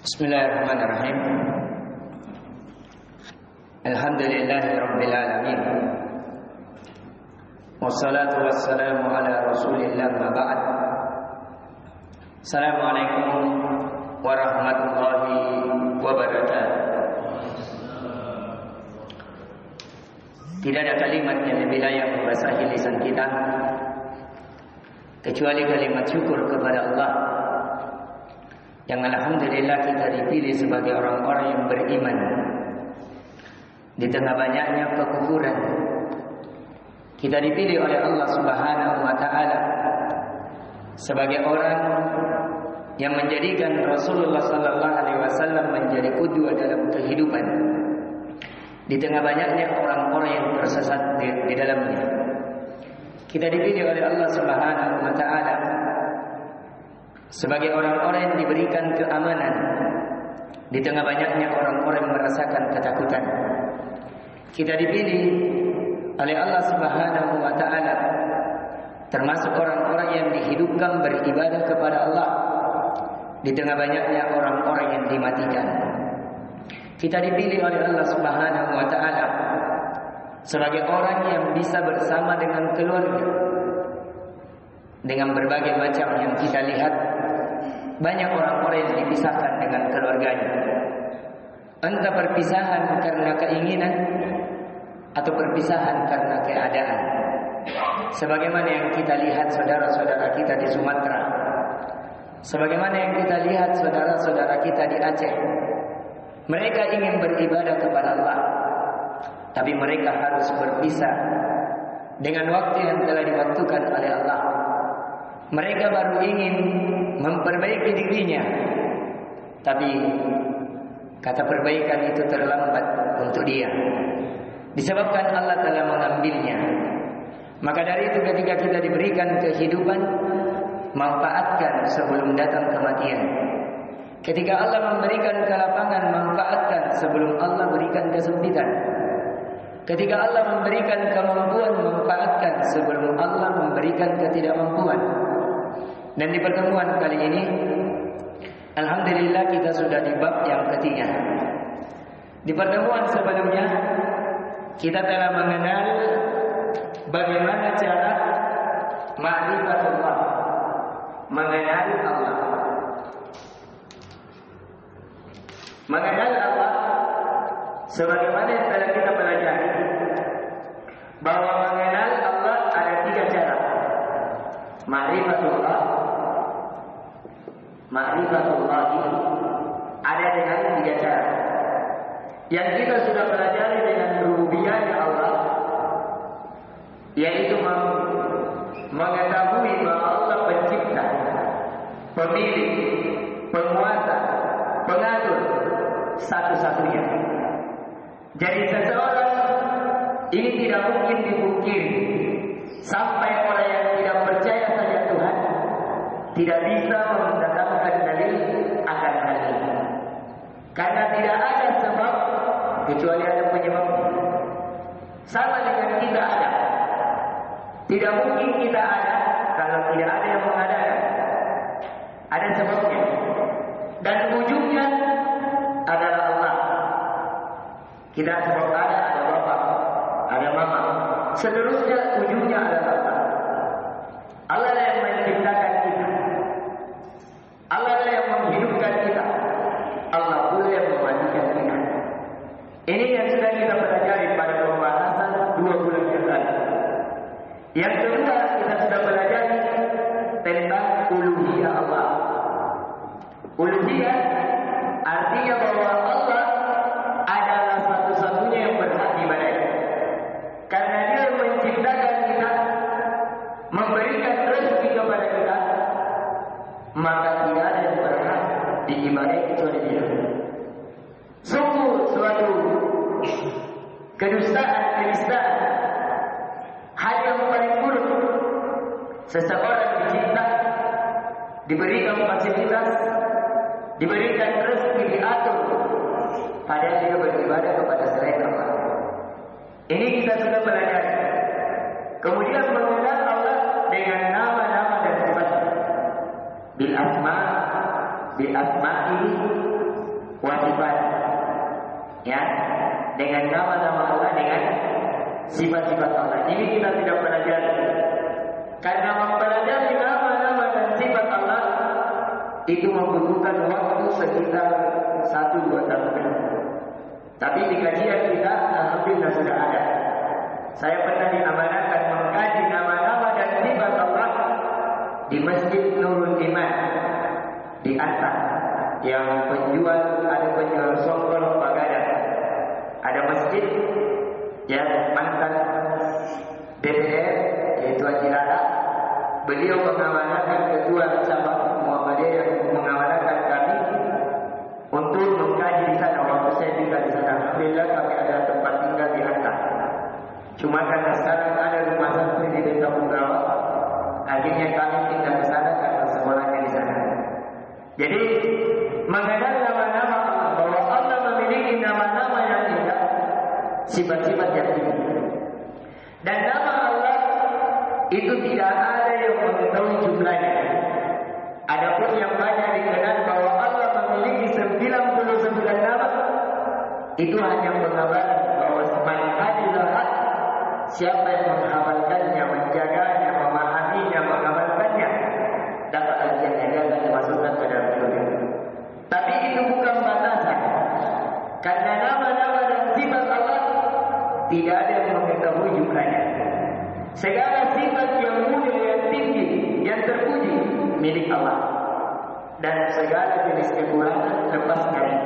Bismillahirrahmanirrahim. Alhamdulillahirabbil alamin. Wassalatu wassalamu ala Rasulillah ma ba'd. Assalamualaikum warahmatullahi wabarakatuh. Tidak ada kalimat yang lebih layak membasahi lisan kita kecuali kalimat syukur kepada Allah yang alhamdulillah kita dipilih sebagai orang-orang yang beriman di tengah banyaknya kekufuran. Kita dipilih oleh Allah Subhanahu wa taala sebagai orang yang menjadikan Rasulullah sallallahu alaihi wasallam menjadi qudwah dalam kehidupan di tengah banyaknya orang-orang yang tersesat di dalamnya. Kita dipilih oleh Allah Subhanahu wa taala sebagai orang-orang yang diberikan keamanan di tengah banyaknya orang-orang yang merasakan ketakutan. Kita dipilih oleh Allah Subhanahu wa taala termasuk orang-orang yang dihidupkan beribadah kepada Allah di tengah banyaknya orang-orang yang dimatikan. Kita dipilih oleh Allah Subhanahu wa taala sebagai orang yang bisa bersama dengan keluarga. Dengan berbagai macam yang kita lihat, banyak orang-orang yang dipisahkan dengan keluarganya. Entah perpisahan karena keinginan atau perpisahan karena keadaan. Sebagaimana yang kita lihat saudara-saudara kita di Sumatera, sebagaimana yang kita lihat saudara-saudara kita di Aceh. Mereka ingin beribadah kepada Allah, tapi mereka harus berpisah dengan waktu yang telah diwaktukan oleh Allah. Mereka baru ingin memperbaiki dirinya, tapi kata perbaikan itu terlambat untuk dia, disebabkan Allah telah mengambilnya. Maka dari itu ketika kita diberikan kehidupan, manfaatkan sebelum datang kematian. Ketika Allah memberikan kelapangan, manfaatkan sebelum Allah berikan kesempitan. Ketika Allah memberikan kemampuan, manfaatkan sebelum Allah memberikan ketidakmampuan. Dan di pertemuan kali ini, alhamdulillah kita sudah di bab yang ketiga. Di pertemuan sebelumnya, kita telah mengenal bagaimana cara ma'rifatullah, mengenal Allah. Mengenal Allah sebagaimana yang telah kita pelajari, bahwa mengenal Allah ada tiga cara. Ma'rifatullah ada dengan tiga cara. Yang kita sudah pelajari dengan rububiyahnya Allah, yaitu mengetahui bahwa Allah pencipta, pemilik, penguasa, pengatur, satu-satunya. Jadi seseorang ini tidak mungkin dipungkiri sampai orang yang tidak percaya saja Tuhan tidak bisa mendatangkan dalil akan hal ini. Karena tidak ada sebab kecuali ada penyebabnya. Sama dengan kita ada. Tidak mungkin kita ada kalau tidak ada yang mengadakan. Ada sebabnya. Dan ujungnya adalah Allah. Kita sebab ada bapak, ada mama. Seterusnya ujungnya adalah Allah. Allah lah yang menciptakan kita. Allah lah yang menghidupkan kita. Allah pula yang mematikan kita. Ini yang sudah kita pelajari pada pembahasan 2 bulan yang lalu. Yang kedua kita sudah pelajari tentang uluhiyah Allah. Uluhiyah artinya bahwa Allah adalah satu-satunya yang berhak diibadahi. Karena Dia menciptakan kita, memberikan rezeki kepada kita, maka tidak ada yang berhak diibadahi kecuali Dia. Sungguh suatu kedustaan, kenistaan, hal yang paling buruk. Seseorang dicipta, diberikan fasilitas, diberikan rezeki, diatur, padahal dia beribadah kepada selain Allah. Ini kita sudah pelajari. Kemudian mengenal Allah dengan nama-nama dan sifatnya. Bil asma'i wajibat, ya, dengan nama-nama Allah, dengan sifat-sifat Allah. Ini kita tidak pelajari, karena mempelajari nama-nama dan sifat Allah itu membutuhkan waktu sekitar 1-2 tahun. Tapi di kajian kita alhamdulillah sudah ada. Saya pernah diamanahkan mengkaji nama-nama dan sifat Allah di Masjid Nurul Iman di Antar, yang ada penjual songkol Pagadang. Ada masjid yang mantan DPR yaitu Haji Lala. Beliau mengamanahkan ketua cabang Muhammadiyah yang mengamanahkan kami untuk mengkaji di sana. Waktu saya tinggal di sana, alhamdulillah kami ada tempat tinggal di Antar. Cuma karena sekarang ada rumah santri di Desa Punggawa, akhirnya kami tinggal di sana karena sekolahnya di sana. Jadi mengenal nama-nama Allah, bahwa Allah memiliki nama-nama yang indah, sifat-sifat yang tinggi. Dan nama Allah itu tidak ada yang mengetahui jumlahnya. Adapun yang banyak dikenal bahwa Allah memiliki 99 nama, itu hanya mengabarkan bahwa man hafizah, siapa yang menghafalkannya, menjaganya, memahaminya, mengamalkannya, dapat ajanya dan dimasukkan ke dalam surga. Tapi itu bukan batasan, karena nama-nama dan sifat Allah tidak ada yang mengetahui jumlahnya. Segala sifat yang mulia, yang tinggi, yang terpuji milik Allah, dan segala jenis kekurangan lepas dari.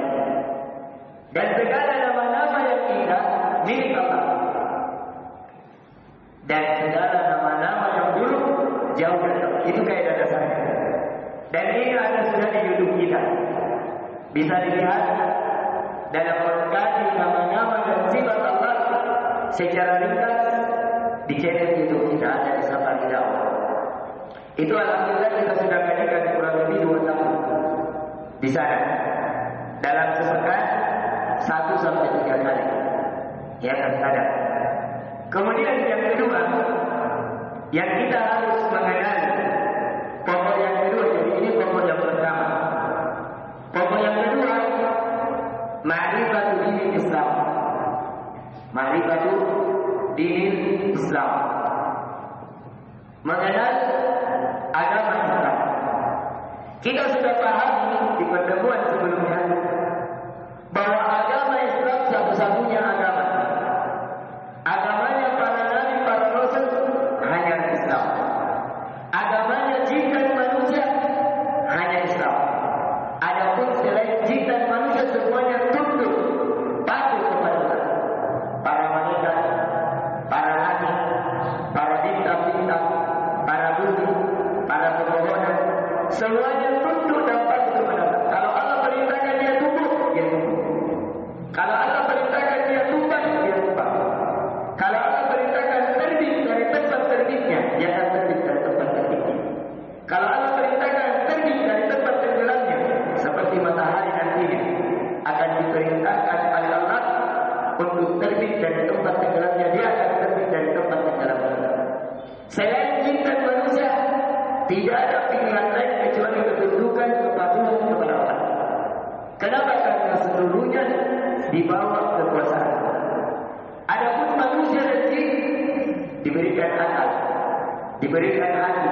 Dan segala nama-nama yang indah milik Allah, dan segala nama-nama yang buruk jauh dari Allah. Itu kaidah dasarnya. Dan ini ada sudah di YouTube kita. Bisa dilihat dalam mengkaji nama-nama dan sifat Allah secara ringkas di channel YouTube kita, ada di Safari Dakwah. Itu alhamdulillah kita sudah kajikan kurang lebih 2 tahun di sana. Dalam sepekan 1-3 kali. Ya kan ada. Kemudian yang kedua, yang kita harus mengenal pokok yang kedua. Jadi ini pokok yang pertama. Pokok yang kedua, ma'rifatu dinil Islam. Ma'rifatu dinil Islam. Mengenal agama Islam. Kita sudah pahami di pertemuan sebelumnya bahwa agama Islam satu-satunya agama. Agamanya para nabi, para rasul hanya Islam. Agamanya jin dan manusia hanya Islam. Adapun selain jin dan manusia semuanya tunduk patuh kepada Allah. Para malaikat, para nabi, para bintang-bintang, para bumi, para pepohonan, semuanya tunduk dan patuh kepada Allah. Kalau Allah perintahkan dia tunduk, dia tunduk. Kalau Allah perintahkan dia tumbang, dia tumbang. Kalau Allah perintahkan terbit dari tempat terbitnya, dia akan terbit dari tempat terbitnya. Kalau Allah perintahkan terbit dari tempat tenggelamnya, seperti matahari nantinya, akan diperintahkan oleh Allah untuk terbit dari tempat tenggelamnya, dia akan terbit dari tempat tenggelamnya. Selain jin dan manusia, tidak ada pilihan lain kecuali ketundukan kepatuhan kepada Allah. Kenapa? Karena seluruhnya di bawah kekuasaan. Adapun manusia dan jin diberikan akal, diberikan hati,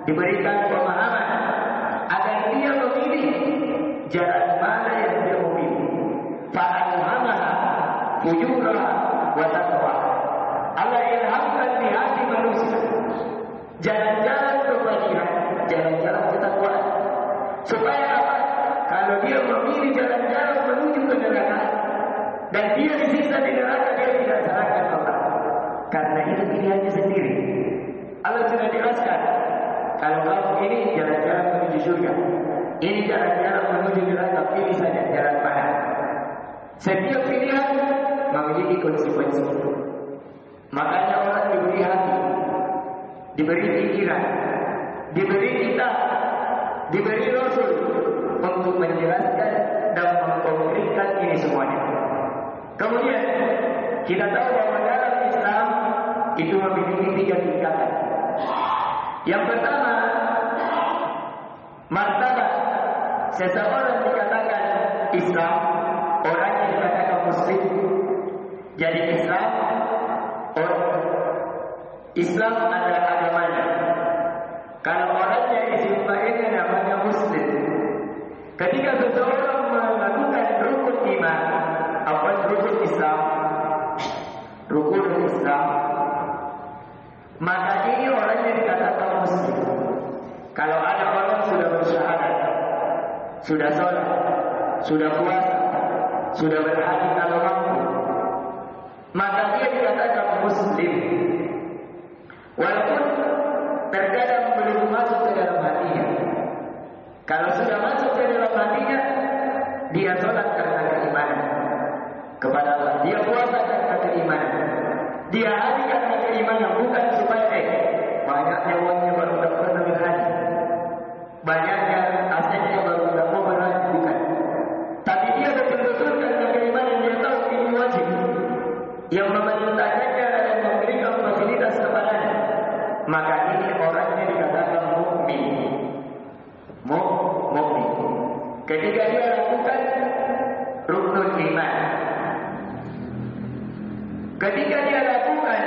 diberikan pemahaman agar dia memilih jalan mana yang dia memilih. Fa'alhamaha fujuraha wa taqwaha. Allah ilhamkan di hati manusia jalan-jalan kebajikan, jalan-jalan ketakwaan. Supaya apa? Kalau dia memilih jalan-jalan menuju ke neraka dan dia disiksa di neraka, dia tidak salahkan Allah, karena itu pilihannya sendiri. Allah sudah jelaskan, kalau kamu ini jalan-jalan menuju surga, ini jalan-jalan menuju neraka, pilih saja jalan mana. Setiap pilihan memiliki konsekuensi. Makanya orang diberi hati, diberi pikiran, diberi kitab, diberi rasul untuk menjelaskan dan mengkonkretkan ini semuanya. Kemudian kita tahu bahwa dalam Islam itu memiliki 3 tingkatan. Yang pertama, martabat seseorang dikatakan Islam, orangnya dikatakan Muslim. Jadi Islam adalah agamanya. Kalau orangnya istimewa namanya Muslim. Ketika seseorang melakukan rukun iman, apa rukun Islam? Rukun Islam, maka ini orangnya dikatakan Muslim. Kalau ada orang sudah bersyahadat, sudah sholat, sudah puasa, sudah berhaji kalau mampu, maka dia dikatakan Muslim. Walaupun terkadang belum masuk ke dalam hatinya. Kalau sudah masuk ke dalam hatinya, dia sholat karena keimanan kepada Allah, dia puasa karena keimanan, dia haji karena keimanan, bukan supaya banyaknya uangnya baru dapat berhaji, banyaknya asetnya baru dapat berhaji, bukan. Tapi dia betul-betul karena keimanan, dia tahu ini wajib, yang memerintahkannya dan memberikan fasilitas kepadanya, maka ini orangnya dikatakan mukmin. Mukmin. Ketika dia lakukan rukun iman, ketika dia lakukan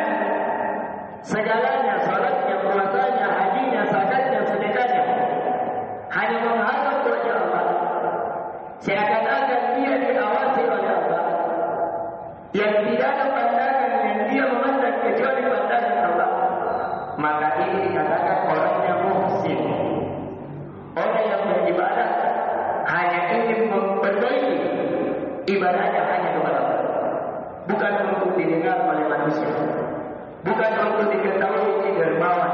segalanya, salatnya, puasanya, hajinya, zakatnya, sedekahnya, hanya menghadap wajah Allah, seakan-akan dia diawasi oleh Allah, yang tidak ada pandangan yang dia memandang kecuali pandangan Allah, maka ini dikatakan orangnya muhsin. Orang yang beribadah hanya ingin memperbaiki ibadahnya hanya kepada Allah, bukan untuk didengar oleh manusia, bukan untuk diketahui ini dermawan,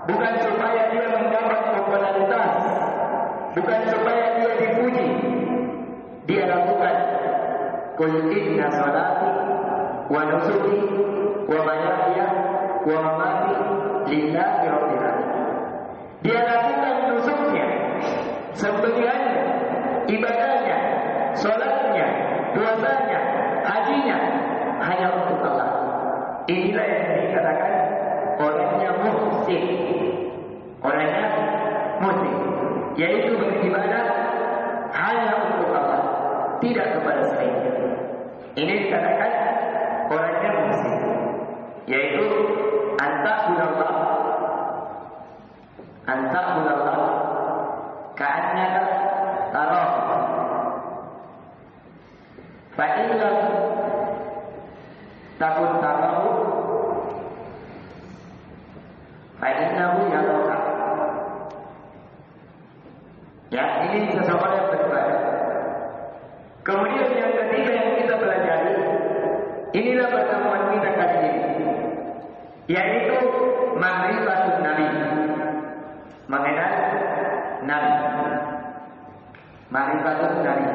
bukan supaya dia mendapat popularitas, bukan supaya dia dipuji. Dia lakukan qul inna salati wa nusuki wa mahyaya wa mamati lillahi rabbil alamin. Dia lakukan nusuknya, sembelihannya, ibadahnya, sholatnya, puasanya, hajinya hanya untuk Allah. Inilah yang dikatakan orangnya muhsin. Orangnya muhsin, yaitu beribadah hanya untuk Allah, tidak kepada selainnya. Ini dikatakan orangnya muhsin, yaitu anta'budallah ka'annaka tarahu fa in lam takun tarahu fa innahu yaraka. Ya, ini seseorang yang beribadah. Kemudian yang ketiga yang kita pelajari, inilah pertemuan kita kali ini, yaitu ma'rifatun Nabi, mengenal Nabi. Ma'rifatun Nabi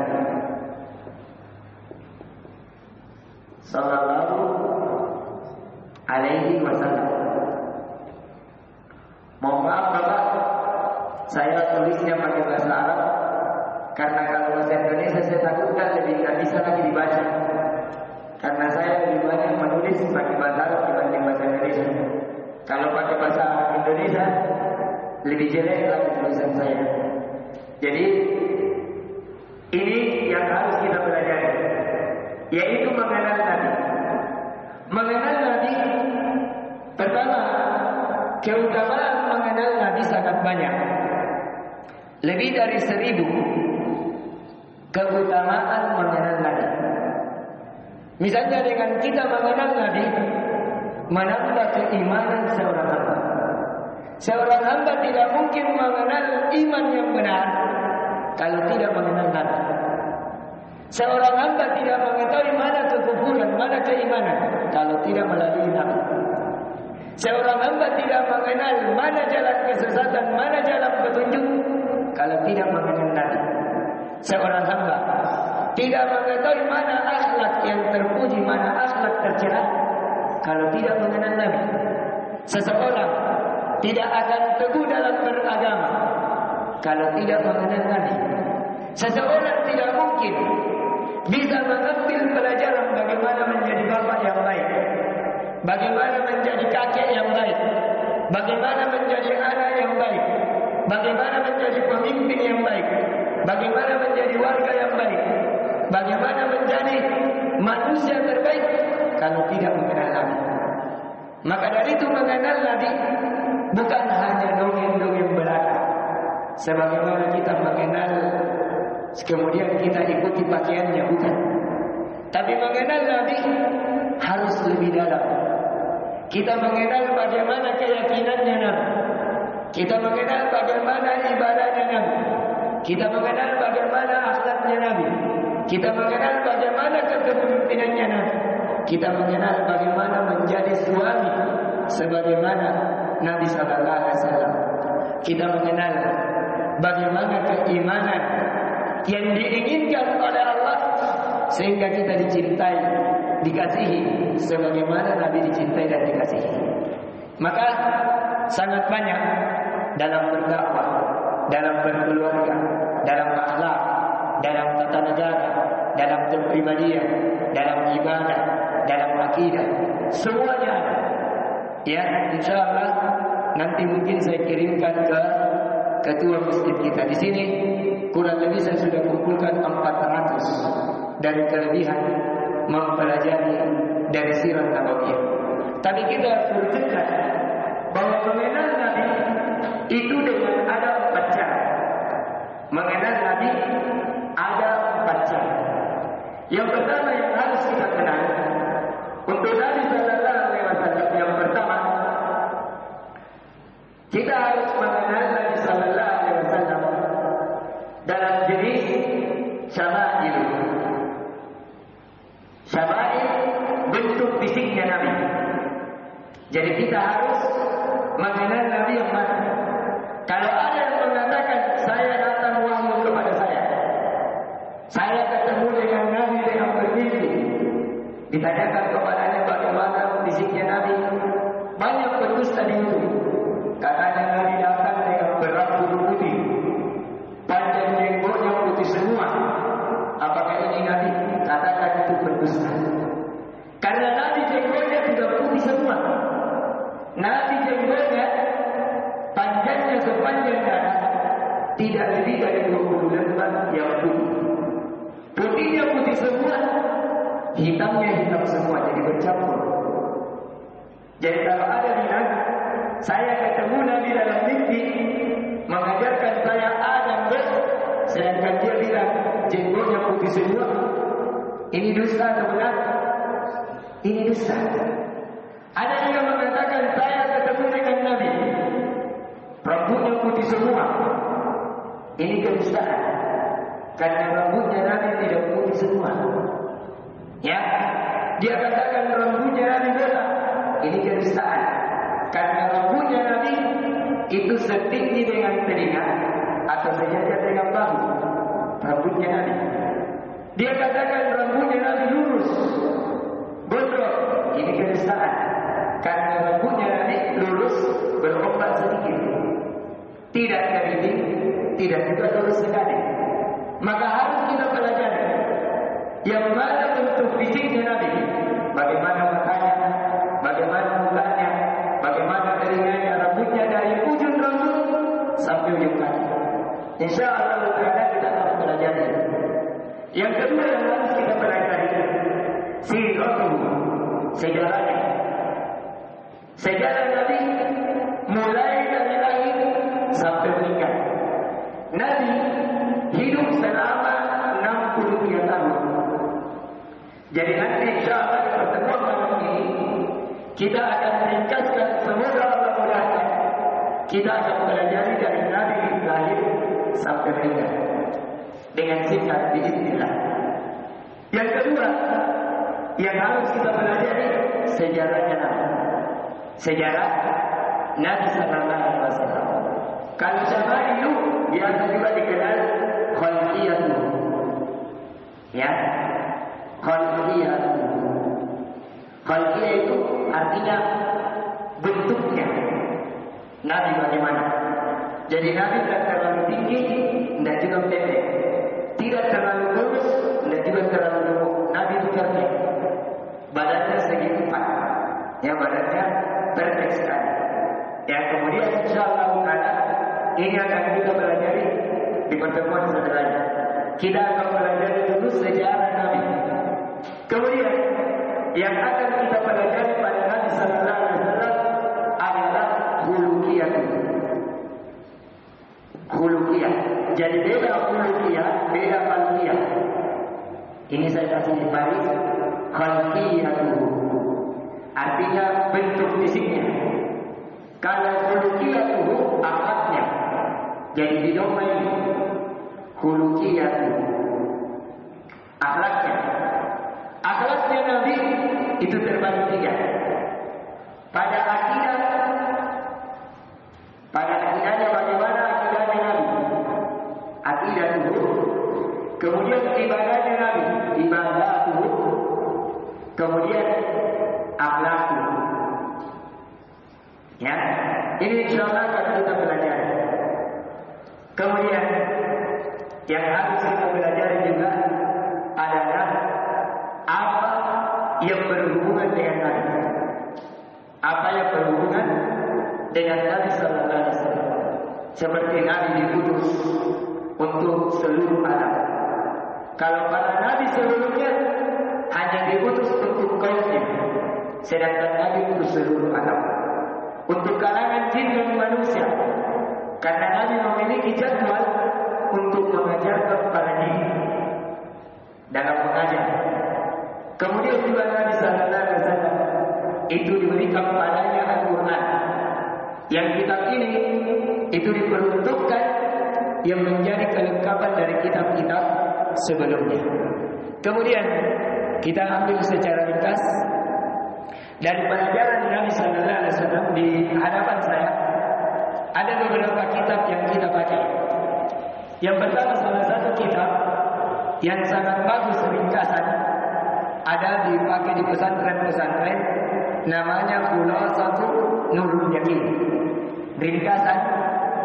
sallallahu alaihi wasallam. Mohon maaf Bapak, saya tulisnya pakai bahasa Arab karena kalau bahasa Indonesia saya takutkan lebih tidak bisa lagi dibaca, karena saya lebih banyak menulis pakai bahasa Arab dibanding bahasa Indonesia. Kalau pakai bahasa Indonesia lebih jelek lagi tulisan saya. Jadi ini yang harus kita pelajari, yaitu mengenal Nabi. Mengenal Nabi, pertama, keutamaan mengenal Nabi sangat banyak. Lebih dari 1000 keutamaan mengenal Nabi. Misalnya dengan kita mengenal Nabi, menambah keimanan seorang hamba. Seorang hamba tidak mungkin mengenal iman yang benar kalau tidak mengenal Nabi. Seorang hamba tidak mengetahui mana kekufuran, mana keimanan kalau tidak melalui Nabi. Seorang hamba tidak mengenal mana jalan kesesatan, mana jalan petunjuk kalau tidak mengenal Nabi. Seorang hamba tidak mengetahui mana akhlak yang terpuji, mana akhlak tercela kalau tidak mengenal Nabi. Seseorang tidak akan teguh dalam beragama kalau tidak mengenal Nabi. Seseorang tidak mungkin bisa mengambil pelajaran bagaimana menjadi bapak yang baik, bagaimana menjadi kakek yang baik, bagaimana menjadi anak yang baik, bagaimana menjadi pemimpin yang baik, bagaimana menjadi warga yang baik bagaimana menjadi manusia terbaik kalau tidak mengenal Nabi. Maka dari itu mengenal Nabi bukan hanya dongeng-dongeng belaka, sebagaimana kita mengenal kemudian kita ikuti pakaiannya, bukan. Tapi mengenal Nabi harus lebih dalam. Kita mengenal bagaimana keyakinannya Nabi, kita mengenal bagaimana ibadahnya Nabi, kita mengenal bagaimana akhlaknya Nabi, kita mengenal bagaimana kepemimpinannya Nabi, kita mengenal bagaimana menjadi suami sebagaimana Nabi sallallahu alaihi wasallam. Kita mengenal bagaimana keimanan yang diinginkan oleh Allah sehingga kita dicintai, dikasihi sebagaimana Nabi dicintai dan dikasihi. Maka sangat banyak dalam berdakwah, dalam berkeluarga, dalam akhlak, dalam tata negara, dalam kepribadian, dalam ibadah, dalam akidah, semuanya ada. Ya, insyaallah nanti mungkin saya kirimkan ke ketua masjid kita di sini. Kurang lebih saya sudah kumpulkan 400 dari kelebihan mempelajari dari sirah Nabawiyah. Tapi kita bertekad bahwa mengenal Nabi itu dengan ada 4 cara. Mengenal Nabi ada 4 cara. Yang pertama yang harus kita kenal untuk Nabi sallallahu alaihi wasallam, yang pertama kita harus mengenal Nabi sallallahu alaihi wasallam dalam jenis syama'il. Syama'il bentuk fisiknya Nabi. Jadi kita harus mengenal Nabi yang mana. Kalau ada yang mengatakan saya datang wahyu kepada saya ketemu dengan Nabi dengan bermimpi, ditanyakan kepadanya bagaimana fisiknya Nabi, banyak pendusta di itu. Katanya Nabi datang dengan berambut putih, panjang jenggotnya putih semua. Apakah ini Nabi? Katakan itu berdusta. Karena Nabi jenggotnya tidak putih semua. Nabi jenggotnya panjangnya sepanjang dada, tidak lebih dari 20 lembar yang putih. Putihnya putih semua, hitamnya hitam semua, jadi bercampur. Jadi kalau ada bilang saya ketemu Nabi dalam mimpi mengajarkan saya A dan B, sedangkan dia bilang jenggotnya putih semua, ini dusta atau benar? Ini dusta. Ada yang mengatakan saya ketemu dengan Nabi, rambutnya putih semua, ini kedustaan. Karena rambutnya Nabi tidak putih semua. Ya, dia katakan rambutnya Nabi botak, ini kedustaan. Karena rambutnya Nabi itu setinggi dengan telinga atau sejajar dengan bahu. Rambutnya Nabi. Dia katakan rambutnya Nabi lurus, gondrong, ini kedustaan. Karena rambutnya Nabi lurus, berombak sedikit, tidak keriting, tidak juga lurus sekali. Maka harus kita pelajari yang mana bentuk fisiknya Nabi, bagaimana matanya, bagaimana mukanya, bagaimana telinganya, rambutnya dari ujung rambut sampai ujung kaki. InsyaAllah kita akan pelajari. Yang kedua yang harus kita pelajari, siratuhu, sejarahnya. Sejarah Nabi mulai dari lahir sampai meninggal. Nabi hidup selama 63 tahun. Jadi nanti insyaAllah di pertemuan malam ini kita akan ringkaskan, semoga Allah mudahkan, kita akan pelajari dari Nabi lahir sampai meninggal dengan singkat biiznillah. Yang kedua yang harus kita pelajari sejarahnya Nabi. Sejarah Nabi sallallahu alaihi wasallam. Kalau syamailu biasa juga dikenal khalqiyatu. Ya. Khalqiyatu. Khalqiyah itu artinya bentuknya. Nabi bagaimana? Jadi Nabi tidak terlalu tinggi, tidak juga pendek. Tidak terlalu lurus, tidak juga terlalu gemuk. Nabi itu perfect. Badannya segi 4. Ya, badannya perfect sekali. Ya, kemudian insyaallah ini akan kita pelajari di pertemuan setelahnya. Kita akan pelajari dulu sejarah Jadi beda khuluqiyah, beda khalqiyah. Ini saya kasih di baris khalqiyatuhu. Artinya bentuk fisiknya. Kalau khuluqiyatuhu akhlaknya. Jadi di domba ini khuluqiyatuhu. Akhlaknya. Akhlaknya Nabi itu terbagi tiga. Pada akidahnya bagaimana akidahnya Nabi? Akidah dulu. Kemudian ibadahnya Nabi, ibadah dulu. Kemudian akhlak dulu. Ya, ini insyaallah akan kita belajar. Kemudian yang harus kita belajar juga adalah apa yang berhubungan dengan Nabi. Apa yang berhubungan dengan Nabi Sallallahu Alaihi Wasallam. Seperti Nabi diutus untuk seluruh alam. Kalau para Nabi sebelumnya hanya diutus untuk kaumnya, sedangkan Nabi untuk seluruh alam, untuk kalangan jin dan manusia. Karena Nabi memiliki jadwal untuk mengajarkan para jin dalam mengajar. Kemudian juga Nabi Sallallahu Alaihi Wasallam itu diberikan padanya Al-Quran. Yang kitab ini itu diperuntukkan yang menjadi kelengkapan dari kitab-kitab sebelumnya. Kemudian kita ambil secara ringkas dari pelajaran Nabi Sallallahu Alaihi Wasallam di hadapan saya ada beberapa kitab yang kita pakai. Yang pertama salah satu kitab yang sangat bagus ringkasan ada dipakai di pesantren-pesantren, namanya Khulasatul Nurul Yakin, ringkasan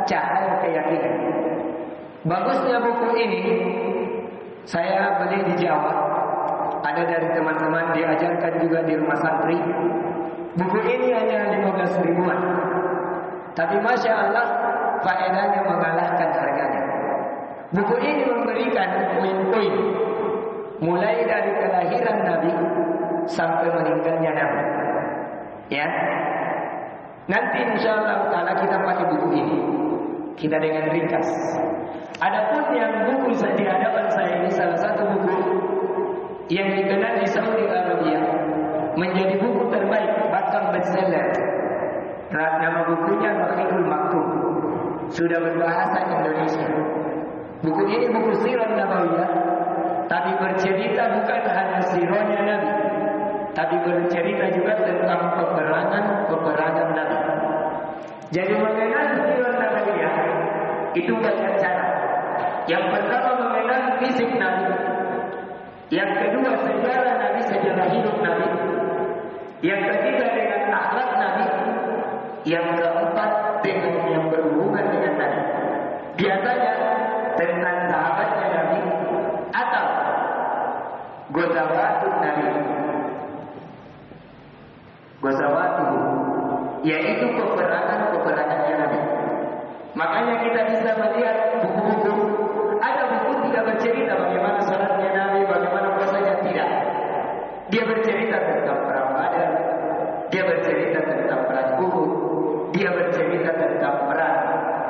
cahaya keyakinan. Bagusnya buku ini saya beli di Jawa, ada dari teman-teman diajarkan juga di rumah santri. Buku ini hanya 15 ribuan, tapi Masya Allah faedahnya mengalahkan harganya. Buku ini memberikan poin-poin mulai dari kelahiran Nabi sampai meninggalnya Nabi. Ya, nanti insyaallah kalau kita pakai buku ini, kita dengan ringkas. Adapun yang buku di hadapan saya ini salah satu buku yang dikenal di Saudi Arabia menjadi buku terbaik, bahkan bestseller. Nama bukunya Rahiqul Maktum, sudah berbahasa Indonesia. Buku ini buku sirah Nabawiyah, tapi bercerita bukan hanya sirahnya Nabi, tapi bercerita juga tentang peperangan Nabi. Jadi mengenal sirah Nabawiyah itu banyak cara. Yang pertama mengenal fisik Nabi, yang kedua sejarah Nabi, sejarah hidup Nabi, yang ketiga dengan akhlak Nabi, yang keempat dengan yang berhubungan dengan Nabi. Biasanya tentang sahabatnya Nabi atau Ghazawatun Nabi. Ghazawatuh, yaitu peperangan-peperangannya Nabi. Makanya kita bisa melihat buku-buku, ada buku tidak bercerita bagaimana salatnya Nabi, bagaimana puasanya, tidak. Dia bercerita tentang perang Badar, dia bercerita tentang perang Uhud, dia bercerita tentang perang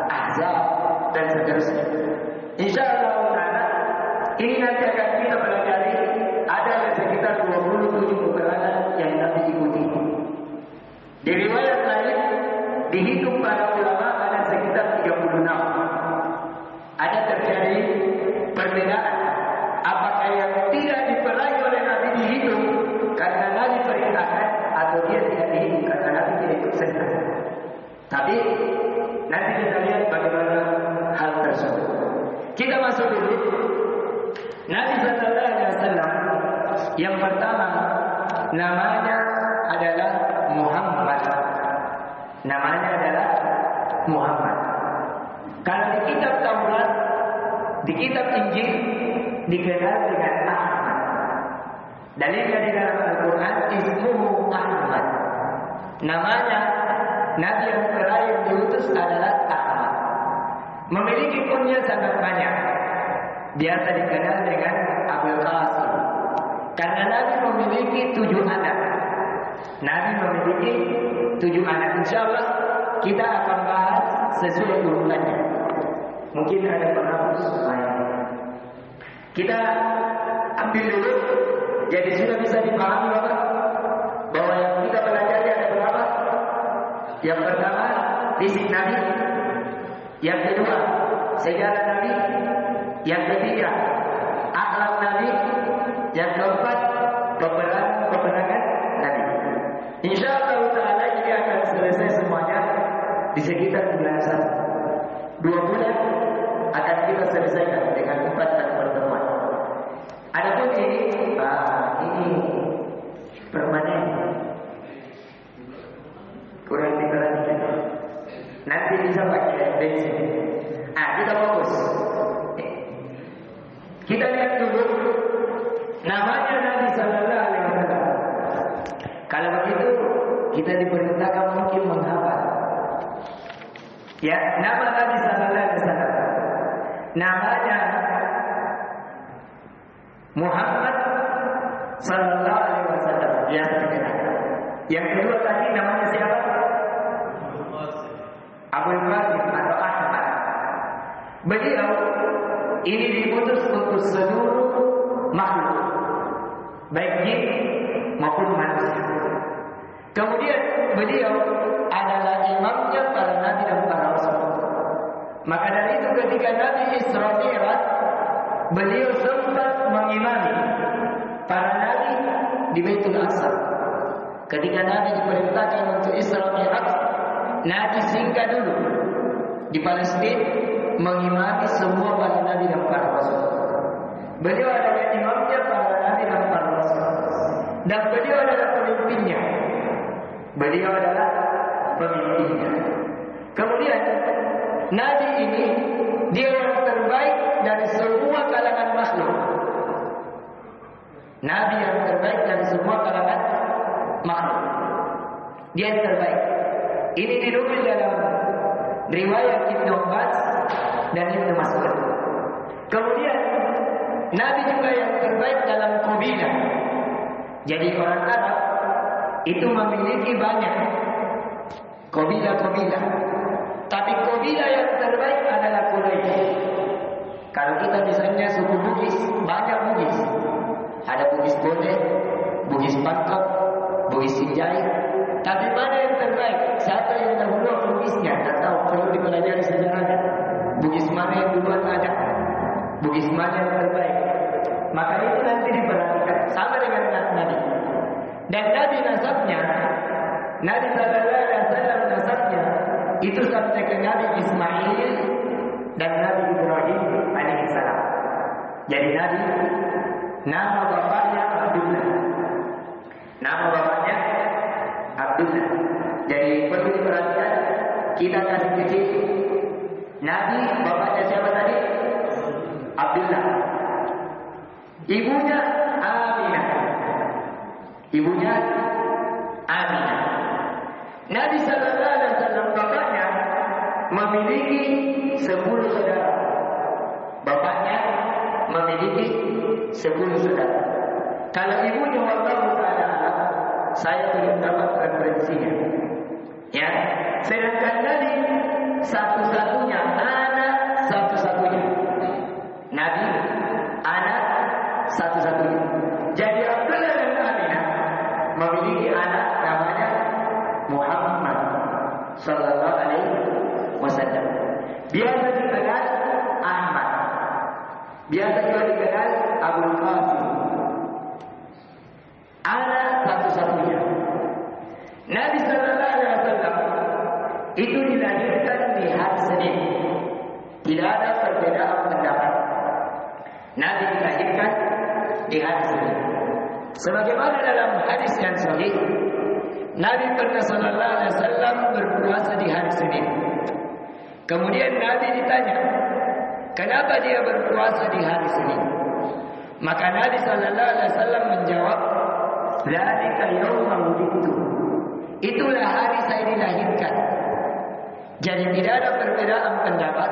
Ahzab dan seterusnya. Insyaallah ta'ala ini nanti akan kita pelajari. Ada sekitar 27 peperangan yang Nabi ikuti. Di riwayat lain dihitung para ulama ada sekitar 36. Ada terjadi perbedaan. Apakah yang tidak diperangi oleh Nabi dihitung karena Nabi perintahkan, atau dia tidak dihitung karena Nabi tidak ikut serta. Tapi nanti kita lihat bagaimana hal tersebut. Kita masuk dulu. Nabi Sallallahu Alaihi Wasallam yang pertama namanya adalah Muhammad. Namanya adalah Muhammad. Kalau di kitab Taurat, di kitab Injil dikenal dengan Ahmad. Dalilnya di dalam Al-Quran, Ismuhu Ahmad. Namanya Nabi yang terakhir diutus adalah Ahmad. Memiliki kunyah sangat banyak. Biasa dikenal dengan Abul Qasim. Karena Nabi memiliki 7 anak. Nabi memiliki 7 anak. Insyaallah kita akan bahas sesuai urutannya. Mungkin ada penghapus lain. Kita ambil dulu. Jadi sudah bisa dipahami Bapak bahwa yang kita pelajari ada berapa? Yang pertama, fisik Nabi. Yang kedua, sejarah Nabi. Yang ketiga, akhlak Nabi. Yang keempat, peperangan Nabi. Insyaallah taala ini akan selesai semuanya di sekitar bulan 1. 2 bulan akan kita selesaikan dengan 4 kali pertemuan. Adapun ini permanen, kurang diperhatikan. Nanti bisa pakai bensin. Kita fokus. Kita lihat dulu namanya Nabi Sallallahu Alaihi Wasallam. Kalau begitu kita diperintahkan mungkin menghafal. Ya, nama Nabi Sallallahu Alaihi Wasallam. Namanya Muhammad Sallallahu Alaihi Wasallam. Yang terkenal. Yang kedua tadi namanya siapa? Abul Qasim atau Ahmad. Beliau ini diutus untuk seluruh makhluk, baik jin maupun manusia. Kemudian beliau adalah imamnya para nabi dan para rasul. Maka dari itu ketika Nabi Isra Mi'raj, beliau sempat mengimami para nabi di Baitul Aqsa. Ketika Nabi diperintahkan untuk Isra Mi'raj, Nabi singgah dulu di Palestina mengimami semua para nabi dan para rasul. Beliau adalah imamnya para nabi dan para rasul. Dan beliau adalah pemimpinnya. Beliau adalah pemimpinnya. Kemudian Nabi ini dia yang terbaik dari semua kalangan makhluk. Nabi yang terbaik dari semua kalangan makhluk. Dia yang terbaik. Ini dinukil dalam riwayat Ibnu Abbas dan Ibnu Mas'ud. Kemudian Nabi juga yang terbaik dalam kabilah. Jadi orang Arab itu memiliki banyak kabilah-kabilah. Tapi kabilah yang terbaik adalah Quraisy. Kalau kita misalnya suku Bugis, banyak Bugis. Ada Bugis Bone, Bugis Pangkep, Bugis Sinjai. Tapi mana yang terbaik? Siapa yang dahulu Bugisnya? Tak tahu, perlu dipelajari sejarahnya. Bugis mana yang duluan ada? Bugis mana yang terbaik? Maka itu nanti diperhatikan. Sama dengan Nabi. Dan Nabi nasabnya, Nabi Sallallahu Alaihi Wasallam nasabnya itu sampai ke Nabi Ismail dan Nabi Ibrahim alaihissalam. Jadi Nabi, nama bapaknya Abdullah. Nama bapaknya Abdullah. Jadi perlu diperhatikan. Kita kasih kecil. Nabi bapaknya siapa tadi? Abdullah. Ibunya Aminah. Ibunya Aminah. Nabi Sallallahu Alaihi Wasallam bapaknya memiliki 10 saudara. Bapaknya memiliki 10 saudara. Kalau ibunya wallahu ta'ala, saya belum dapat referensinya. Ya, sedangkan Nabi satu-satunya anak satu-satunya. Nabi anak satu-satunya. Jadi Abdullah dan Aminah memiliki anak namanya Muhammad Sallallahu Alaihi Wasallam. Biasa dikenal Ahmad. Biasa juga dikenal Abul Qasim. Anak satu-satunya. Nabi Sallallahu Alaihi Wasallam itu dilahirkan di hari Senin. Tidak ada perbedaan pendapat. Nabi dilahirkan di hari Senin. Sebagaimana dalam hadis yang sahih, Nabi pernah Sallallahu Alaihi Wasallam berpuasa di hari Senin. Kemudian Nabi ditanya, kenapa dia berpuasa di hari Senin? Maka Nabi Sallallahu Alaihi Wasallam menjawab, "Dzalika yauma wulidtu." Itulah hari saya dilahirkan. Jadi tidak ada perbedaan pendapat.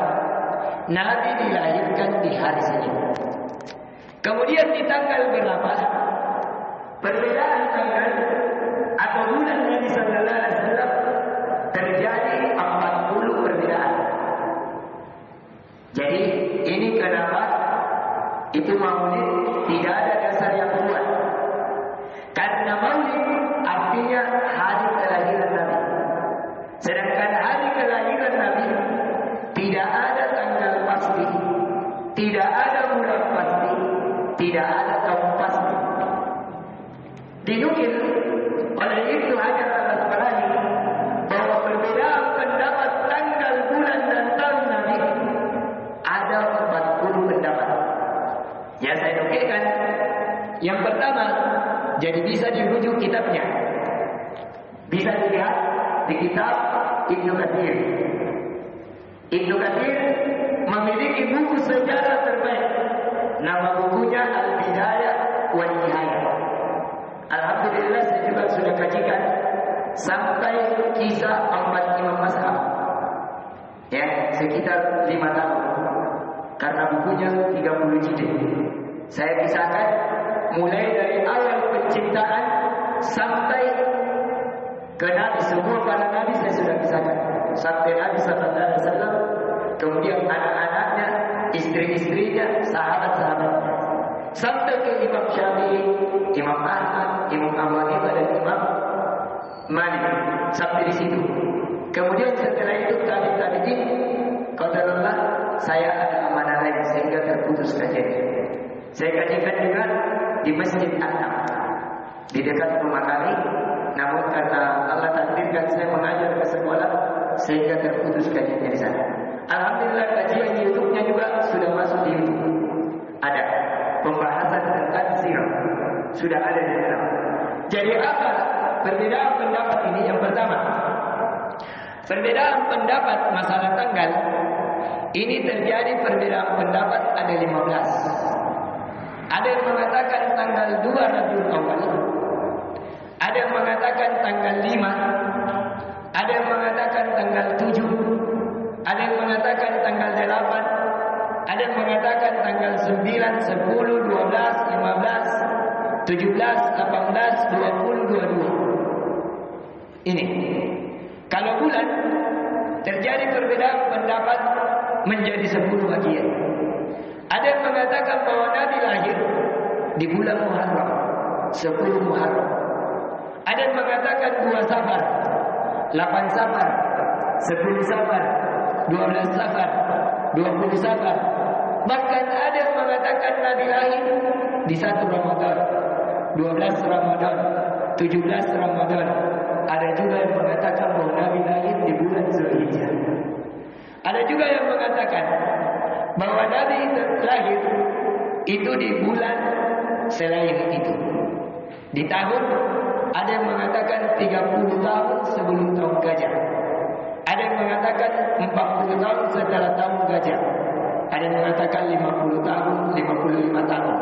Nabi dilahirkan di hari Senin. Kemudian di tanggal berapa? Perbedaan tanggal atau bulan Nabi Sallallahu Alaihi Wasallam terjadi 40 perbedaan. Jadi ini kenapa itu maulid tidak ada dasar yang kuat. Karena maulid artinya hari kelahiran Nabi. Sedangkan hari kelahiran Nabi tidak ada tanggal pasti, tidak ada bulan pasti, tidak ada tahun pasti. Dinukil oleh Ibnu Hajar al-Asqalani bahwa perbedaan pendapat tanggal, bulan dan tahun Nabi ada 40 pendapat. Ya saya nukilkan. Yang pertama, jadi bisa dirujuk kitabnya. Bisa dilihat di kitab Ibnu Katsir. Ibnu Katsir memiliki buku sejarah terbaik. Nama bukunya Al-Bidayah wa Nihayah. Alhamdulillah saya juga sudah kajikan sampai kisah 4 imam mazhab. Ya, sekitar 5 tahun. Karena bukunya 30 jilid. Saya kisahkan mulai dari awal penciptaan sampai ke Nabi, semua para Nabi saya sudah kisahkan. Sampai Nabi SAW, kemudian anak-anaknya, istri-istrinya, sahabat-sahabatnya. Sampai ke Imam Syafi'i, Imam Ahmad, Imam Abu Hanifah dan Imam Malik. Sampai di situ. Kemudian setelah itu tabi'in, qadarullah saya ada amanah lain sehingga terputus kajian. Saya kajikan juga di Masjid An-Nam di dekat rumah kami. Namun karena Allah takdirkan saya mengajar ke sekolah sehingga terputus kajiannya di sana. Alhamdulillah kajian di YouTube-nya juga sudah masuk di YouTube. Ada pembahasan tentang sirah. Sudah ada di dalam. Jadi apa perbedaan pendapat ini? Yang pertama, perbedaan pendapat masalah tanggal ini terjadi perbedaan pendapat ada 15. Ada yang mengatakan tanggal 2 Rabiul Awal. Ada yang mengatakan tanggal 5. Ada yang mengatakan tanggal 7. Ada yang mengatakan tanggal 8. Ada yang mengatakan tanggal 9, 10, 12, 15, 17, 18, 20, 22. Ini. Kalau bulan terjadi perbedaan pendapat menjadi 10 bagian. Ada yang mengatakan bahwa Nabi lahir di bulan Muharram, 10 Muharram. Ada yang mengatakan 2 Safar, 8 Safar, 10 Safar, 12 Safar, 20 Safar. Bahkan ada yang mengatakan Nabi lahir di 1 Ramadan, 12 Ramadan, 17 Ramadan. Ada juga yang mengatakan bahwa Nabi lahir di bulan Zulhijjah. Ada juga yang mengatakan bahwa Nabi lahir itu di bulan selain itu. Di tahun, ada yang mengatakan 30 tahun sebelum tahun gajah. Ada yang mengatakan 40 tahun setelah tahun gajah. Ada yang mengatakan 50 tahun, 55 tahun.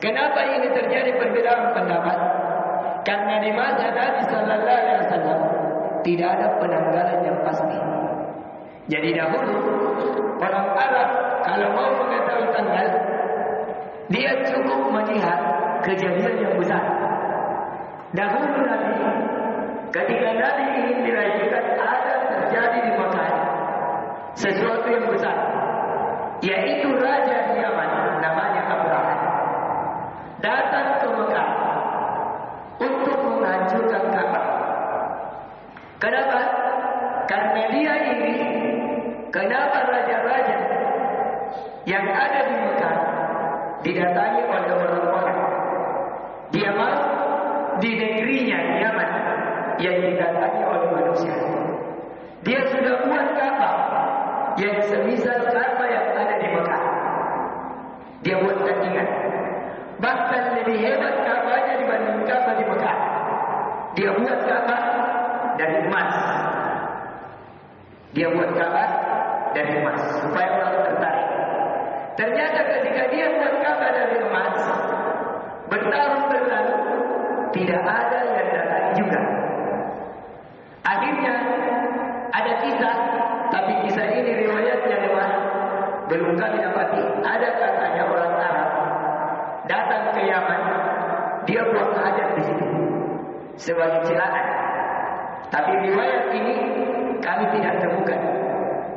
Kenapa ini terjadi perbedaan pendapat? Karena di masa Nabi Sallallahu Alaihi Wasallam tidak ada penanggalan yang pasti. Jadi dahulu orang Arab kalau mau mengetahui tanggal, dia cukup melihat kejadian yang besar. Dahulu Nabi, ketika Nabi ingin dilahirkan, ada terjadi di Mekah sesuatu yang besar, yaitu Raja di Yaman namanya Abraham datang ke Mekah untuk menghancurkan Ka'bah. Kenapa? Karena dia ini, kenapa raja-raja yang ada di Mekah didatangi oleh orang-orang, dia mau di negerinya Yaman yang didatangi oleh manusia. Dia sudah buat Ka'bah yang semisal Ka'bah yang ada di Mekah. Dia buat tandingan. Bahkan lebih hebat Ka'bahnya dibanding Ka'bah di Mekah. Dia buat Ka'bah dari emas. Dia buat Ka'bah dari emas supaya orang tertarik. Ternyata ketika dia buat Ka'bah dari emas, bertahun berlalu tidak ada yang datang juga. Akhirnya ada kisah, tapi kisah ini riwayatnya lemah, belum kami dapati. Ada katanya orang Arab datang ke Yaman, dia buat hajat di situ sebagai celaan. Tapi riwayat ini kami tidak temukan.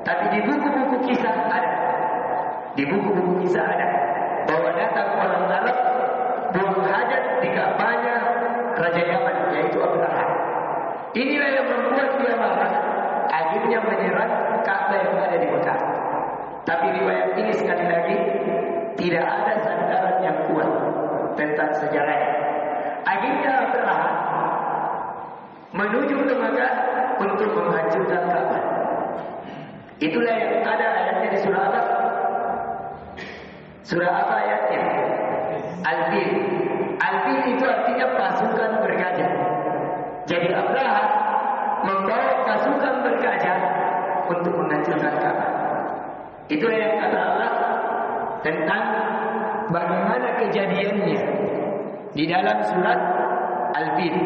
Tapi di buku-buku kisah ada. Di buku-buku kisah ada bahwa datang orang Arab buang hajat di Ka'bahnya Raja Yaman, yaitu Abraha. Inilah yang membuat dia marah, akhirnya menyerang Ka'bah yang ada di Mekah. Tapi riwayat ini sekali lagi tidak ada sandaran yang kuat tentang sejarahnya. Akhirnya Abraha menuju ke Mekah untuk menghancurkan Ka'bah. Itulah yang ada ayatnya di surah apa? Surah apa ayatnya? Al-Fil. Al-Fil itu artinya pasukan bergajah. Jadi Abraha membawa pasukan bergajah untuk menghancurkan Ka'bah. Itulah yang kata Allah tentang bagaimana kejadiannya di dalam surat Al-Fil,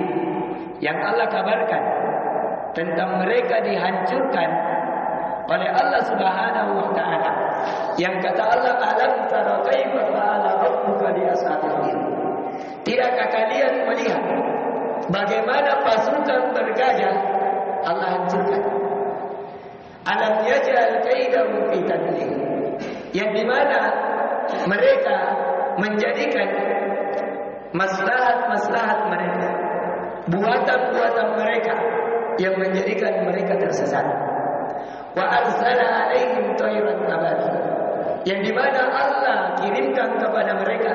yang Allah kabarkan tentang mereka dihancurkan oleh Allah Subhanahu wa taala. Yang kata Allah, alam tara kaifa fa'ala rabbuka bi ashabil fil. Tidakkah kalian melihat bagaimana pasukan bergajah Allah hancurkan? Alam yaj'al kaidahum fi tadlil. Yang dimana mereka menjadikan maslahat-maslahat mereka, buatan-buatan mereka yang menjadikan mereka tersesat. Wa arsala alaihim tayran ababil, yang dimana Allah kirimkan kepada mereka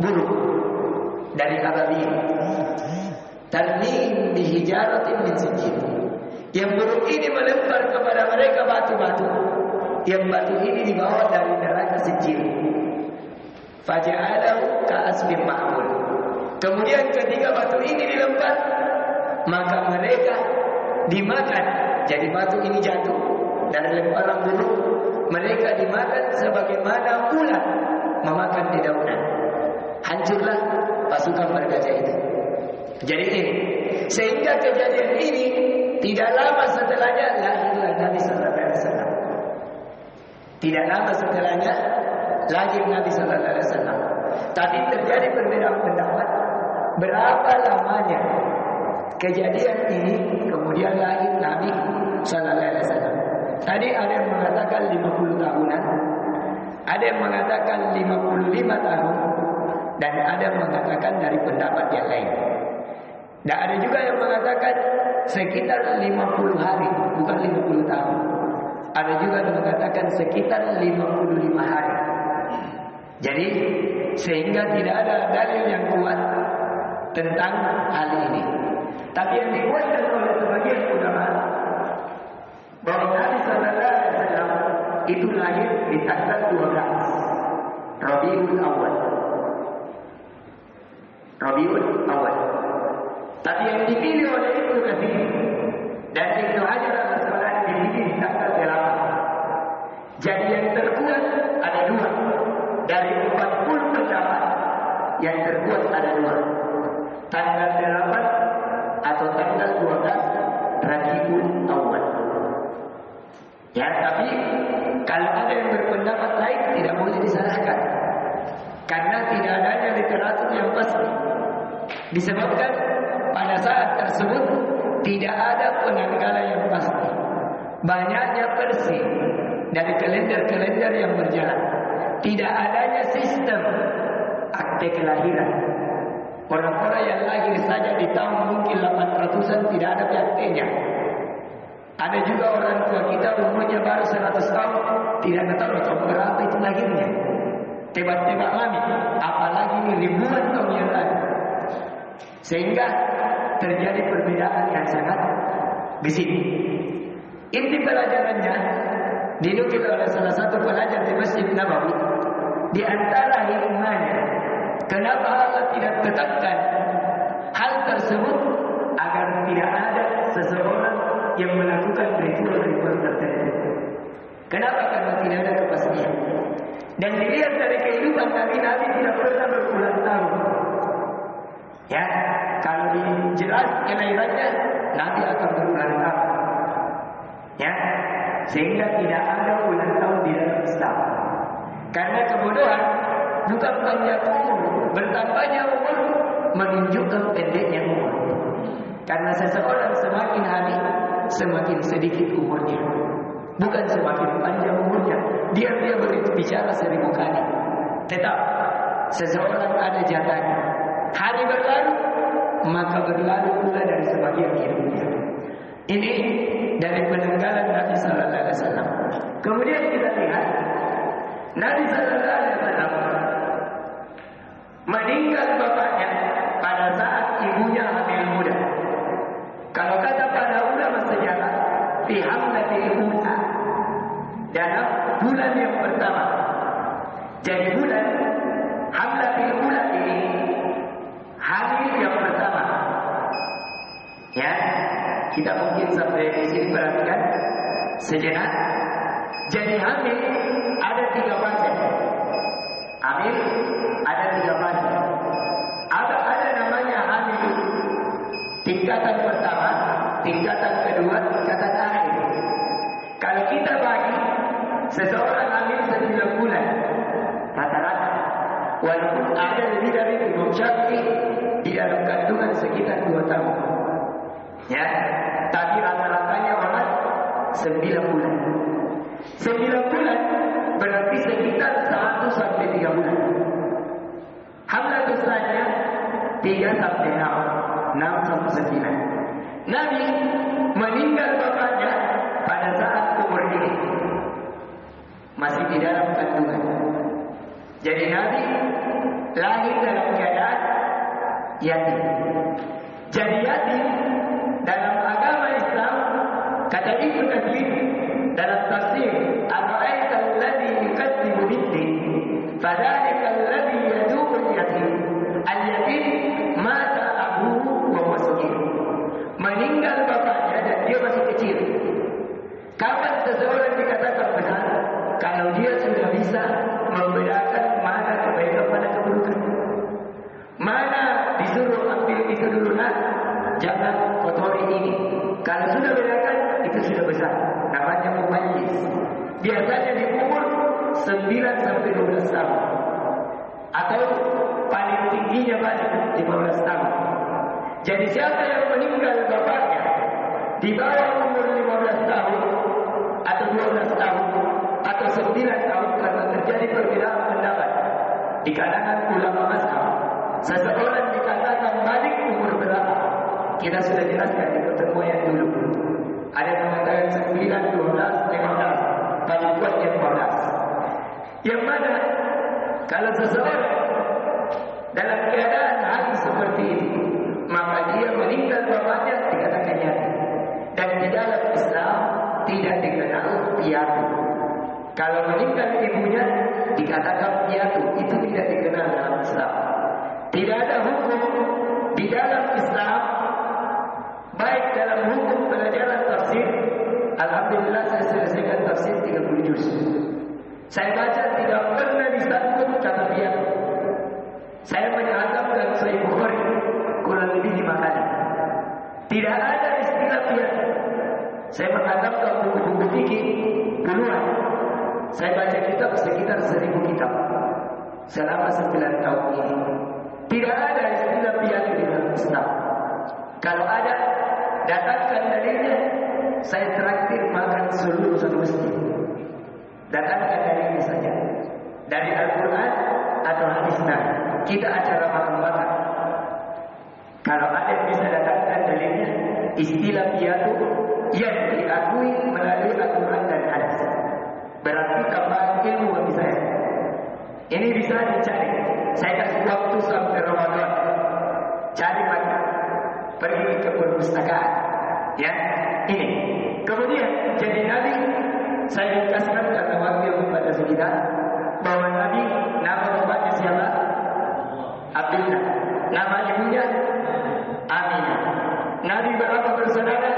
burung dari ababil, tarmihim bihijaratin min sijil, yang burung ini melempar kepada mereka batu-batu, yang batu ini dibawa dari neraka sijil. Faja'alahu ka'asfin ma'kul. Kemudian ketika batu ini dilempar, maka mereka dimakan. Jadi batu ini jatuh dari lemparan burung, mereka dimakan sebagaimana ulat memakan dedaunan. Hancurlah pasukan bergajah itu. Jadi ini, sehingga kejadian ini tidak lama setelahnya lahirlah Nabi Sallallahu Alaihi Wasallam. Tidak lama setelahnya lahir Nabi Sallallahu Alaihi Wasallam. Tapi terjadi perbedaan pendapat berapa lamanya kejadian ini kemudian lahir Nabi Sallallahu Alaihi Wasallam. Tadi ada yang mengatakan 50 tahunan, ada yang mengatakan 55 tahun, dan ada yang mengatakan dari pendapat yang lain. Dan ada juga yang mengatakan sekitar 50 hari, bukan 50 tahun. Ada juga yang mengatakan sekitar 55 hari. Jadi sehingga tidak ada dalil yang kuat tentang hal ini. Tapi yang dikuatkan oleh sebagian ulama bahwa Nabi Sallallahu Alaihi Wasallam itu lahir di tanggal 12 Rabiul Awal. Rabiul Awal. Tapi yang dipilih oleh Ibnu Katsir dan Ibnu Hajar Al-Asqalani dipilih di tanggal 8. Jadi yang terkuat ada dua. Dari 40 pendapat yang terkuat ada dua. Tanggal 8 atau tanggal 12 Rabiul Awal. Ya, tapi kalau ada yang berpendapat lain tidak boleh disalahkan. Karena tidak adanya literatur yang pasti. Disebabkan pada saat tersebut tidak ada penanggalan yang pasti. Banyaknya versi dari kalender-kalender yang berjalan. Tidak adanya sistem akte kelahiran. Orang-orang yang lahir saja di tahun mungkin 800-an tidak ada aktenya. Ada juga orang tua kita umurnya baru 100 tahun, tidak tahu tahun berapa itu lahirnya. Tebak-tebak lagi, apalagi ini ribuan tahun yang lalu. Sehingga terjadi perbedaan yang sangat di sini. Inti pelajarannya dinukil oleh salah satu pelajar di Masjid Nabawi. Di antara hikmahnya, kenapa Allah tidak tetapkan hal tersebut agar tidak ada seseorang yang melakukan ritual-ritual tertentu. Kenapa? Karena tidak ada kepastian. Dan dilihat dari kehidupan Nabi tidak pernah berulang tahun. Ya, kalau dijelas kelahirannya, Nabi akan berulang tahun. Ya, sehingga tidak ada ulang tahun di dalam Islam. Karena kebodohan bukan panjang umur, bertambahnya umur menunjukkan pendeknya umur. Karena seseorang semakin hari semakin sedikit umurnya. Bukan semakin panjang umurnya, dia berbicara 1000 kali. Tetap seseorang ada jatahnya. Hari berlalu, maka berlalu pula dari sebagian hidupnya. Ini dari peninggalan Nabi Sallallahu Alaihi Wasallam. Kemudian kita lihat Nabi Sallallahu Alaihi Wasallam meninggal bapaknya pada saat ibunya hamil muda. Kalau kata para ulama sejarah, fi hamlatil ula, dalam bulan yang pertama. Jadi bulan hamlatil ula ini hamil yang pertama. Ya, kita mungkin sampai di sini perhatikan sejenak. Jadi hamil ada 3 fase. Hamil ada 3 fase. Ada namanya hamil tingkatan pertama, tingkatan kedua, tingkatan akhir. Kalau kita bagi seseorang hamil 9 bulan rata-rata, walaupun ada lebih dari itu, Syafi'i di dalam kandungan sekitar 2 tahun. Ya, tapi rata-ratanya orang 9 bulan. 9 bulan berarti sekitar 1 sampai 3 bulan. Hamlatul Tsaniya 3 sampai 6 sampai 9. Nabi meninggal bapaknya pada saat umur ini, masih di dalam kandungan. Jadi Nabi lahir dalam keadaan yatim. Jadi yatim dalam agama Islam, kata Ibnu Katsir dalam tafsir, "Ara'aita alladhi yukadzibu bid-din, fadzalika alladhi yadu'u al-yatim." Al-yatim mata abuhu wa huwa saghir. Meninggal bapaknya dan dia masih kecil. Kapan seseorang dikatakan besar? Kalau dia sudah bisa membedakan mana kebaikan, mana keburukan. Mana disuruh ambil itu dulu, nah, jangan kotori ini. Kalau sudah bedakan, itu sudah besar. Namanya mumayyiz. Biasanya di umur 9 sampai 12 tahun. Atau paling tingginya balik 15 tahun. Jadi siapa yang meninggal bapaknya di bawah umur 15 tahun atau 12 tahun atau 9 tahun, karena terjadi perbedaan pendapat di kalangan ulama mazhab, seseorang dikatakan balik umur berapa? Kita sudah jelaskan di pertemuan yang dulu. Ada yang mengatakan 9, 12, 15, paling kuat yang 15. Yang mana kalau seseorang dalam keadaan hati seperti ini, maka dia meninggal bapaknya dikatakan yatim. Dan di dalam Islam tidak dikenal piatu. Kalau meninggal ibunya dikatakan piatu, itu tidak dikenal dalam Islam. Tidak ada hukum di dalam Islam, baik dalam hukum pelajaran tafsir. Alhamdulillah saya selesaikan tafsir 30 juz. Saya baca tidak pernah disangkut kata piatu. Saya menyahatamkan Sahih Bukhari kurang lebih 5 kali. Tidak ada istilah piatu. Saya menghadapkan buku-buku fikih puluhan. Saya baca kitab sekitar 1000 kitab selama 9 tahun ini. Tidak ada istilah piatu di dalam Islam. Kalau ada, datangkan dalilnya. Saya traktir makan seluruh masjid. Datangkan dalilnya saja. Dari Al-Quran atau hadis Nabi. Kita acara makan-makan. Kalau ada yang bisa datangkan dalilnya, istilah piatu yang diakui melalui Al-Quran dan hadis, berarti tambahan ilmu bagi saya. Ini bisa dicari. Saya kasih waktu sampai Ramadan. Cari makan. Pergi ke perpustakaan. Ya, ini. Kemudian jadi Nabi, saya ringkaskan karena waktu yang membatasi kita, bahwa Nabi nama bapaknya siapa? Abdullah. Nama ibunya Aminah. Nabi berapa bersaudara?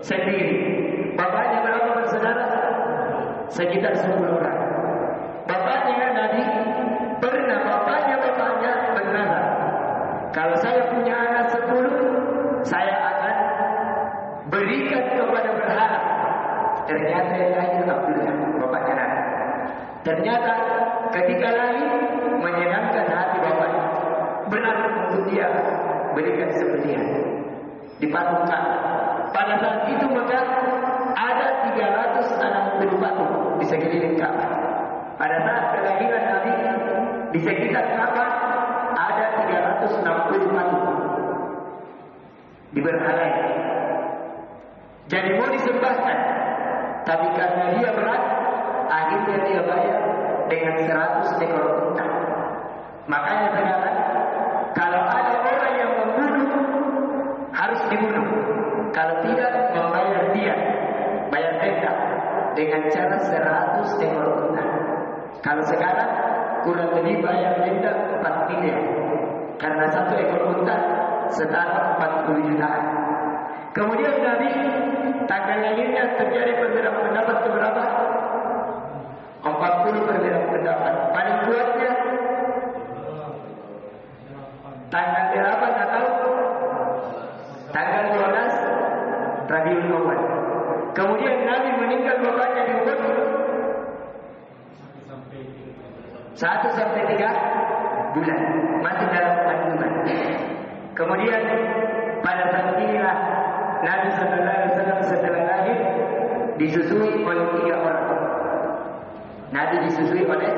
Sendiri. Bapaknya berapa bersaudara? Sekitar 10 orang. Bapaknya Nabi pernah bapaknya bernazar, kalau saya punya anak 10, saya akan berikan kepada berhala. Ternyata yang lahir Abdullah, bapaknya Nabi. Ternyata ketika lahir menyenangkan hati bapaknya. Benar untuk dia berikan sembelihan, dipatungkan. Pada saat itu maka ada 360 patung di sekeliling Ka'bah. Pada saat kelahiran Nabi, di sekitar Ka'bah ada 360 patung diberhalai. Jadi mau disembahkan, tapi karena dia berat, akhirnya dia bayar dengan 100 ekor unta. Makanya sekarang kalau ada orang yang membunuh, harus dibunuh. Kalau tidak, membayar dia, bayar denda dengan cara 100 ekor unta. Kalau sekarang kurang lebih bayar denda 4 miliar, karena 1 ekor unta setara 40 jutaan. Kemudian Nabi tanggal lahirnya terjadi perbedaan pendapat keberapa? 40 perbedaan pendapat. Paling kuatnya tanggal berapa? Tak tahu. Tanggal 12 Rabiul Awal. Kemudian Nabi meninggal bapaknya di Uhud 1 sampai 3 bulan, masih dalam kandungan. Kemudian pada saat inilah Nabi Sallallahu Alaihi Wasallam setelah lahir disusui oleh 3 orang. Nabi disusui oleh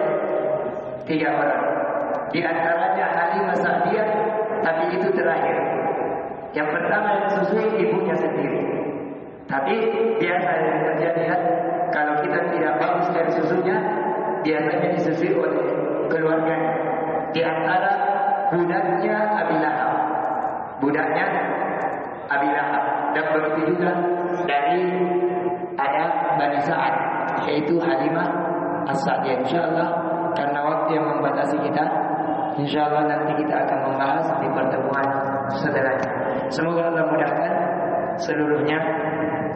3 orang. Di antaranya Halimah Sa'diyah, tapi itu terakhir. Yang pertama yang disusui ibunya sendiri. Tapi biasa yang terjadi, kalau kita tidak bagus dari susunya, biasanya disusui oleh keluarganya. Di antara budaknya Abi Lahab, budaknya Abi Lahab, dan begitu juga dari ada Bani Sa'ad, yaitu Halimah As-Sa'diyah. Insyaallah karena waktu yang membatasi kita, insyaallah nanti kita akan membahas di pertemuan setelahnya. Semoga Allah mudahkan seluruhnya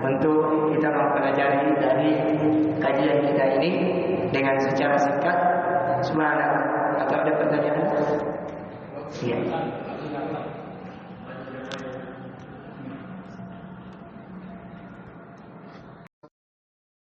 untuk kita mempelajari dari kajian kita ini dengan secara singkat. Subhanallah. Atau ada pertanyaan? Iya.